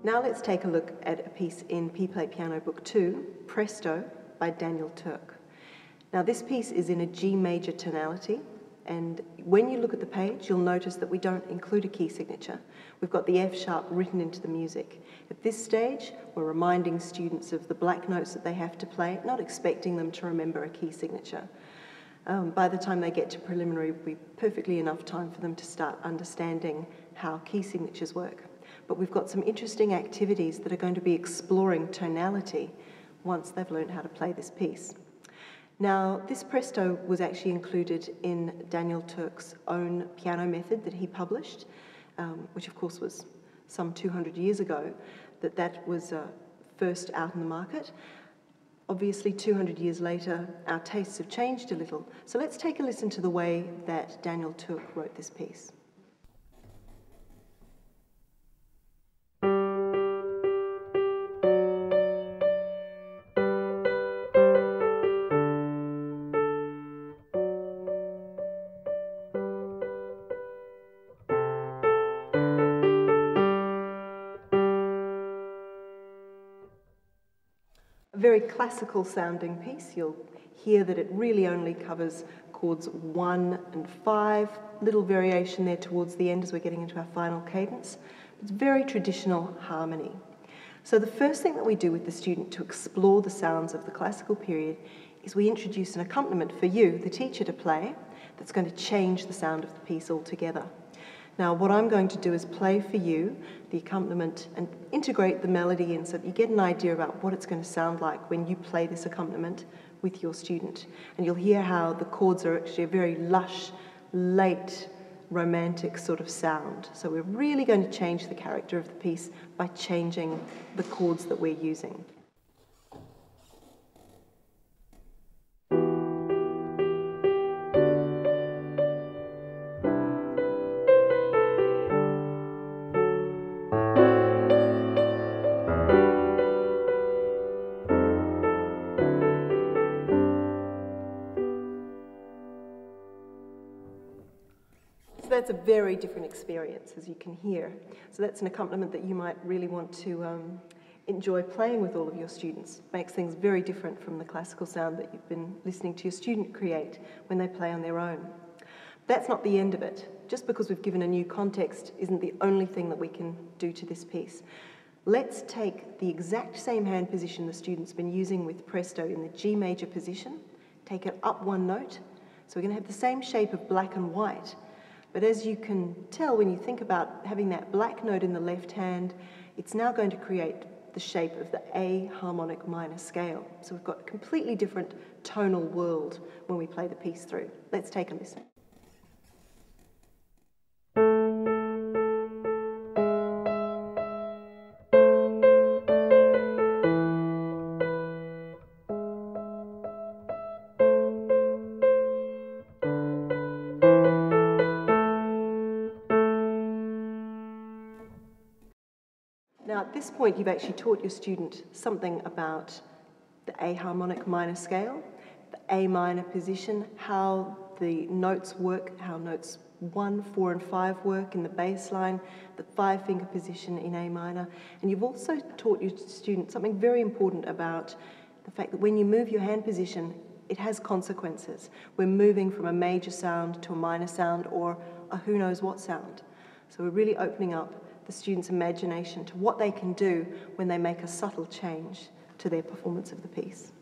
Now let's take a look at a piece in P-Plate Piano Book 2, Presto by Daniel Turk. Now this piece is in a G major tonality, and when you look at the page, you'll notice that we don't include a key signature. We've got the F sharp written into the music. At this stage, we're reminding students of the black notes that they have to play, not expecting them to remember a key signature. By the time they get to preliminary, will be perfectly enough time for them to start understanding how key signatures work. But we've got some interesting activities that are going to be exploring tonality once they've learned how to play this piece. Now, this Presto was actually included in Daniel Turk's own piano method that he published, which of course was some 200 years ago, that was first out in the market. Obviously, 200 years later, our tastes have changed a little. So let's take a listen to the way that Daniel Turk wrote this piece. A very classical sounding piece. You'll hear that it really only covers chords 1 and 5, little variation there towards the end as we're getting into our final cadence. It's very traditional harmony. So the first thing that we do with the student to explore the sounds of the classical period is we introduce an accompaniment for you, the teacher, to play that's going to change the sound of the piece altogether. Now, what I'm going to do is play for you the accompaniment and integrate the melody in so that you get an idea about what it's going to sound like when you play this accompaniment with your student. And you'll hear how the chords are actually a very lush, late, romantic sort of sound. So we're really going to change the character of the piece by changing the chords that we're using. So that's a very different experience, as you can hear. So that's an accompaniment that you might really want to enjoy playing with all of your students. Makes things very different from the classical sound that you've been listening to your student create when they play on their own. That's not the end of it. Just because we've given a new context isn't the only thing that we can do to this piece. Let's take the exact same hand position the student's been using with Presto in the G major position, take it up one note. So we're going to have the same shape of black and white. But as you can tell, when you think about having that black note in the left hand, it's now going to create the shape of the A harmonic minor scale. So we've got a completely different tonal world when we play the piece through. Let's take a listen. Now, at this point, you've actually taught your student something about the A harmonic minor scale, the A minor position, how the notes work, how notes 1, 4, and 5 work in the bass line, the 5-finger position in A minor. And you've also taught your student something very important about the fact that when you move your hand position, it has consequences. We're moving from a major sound to a minor sound or a who knows what sound. So we're really opening up the students' imagination to what they can do when they make a subtle change to their performance of the piece.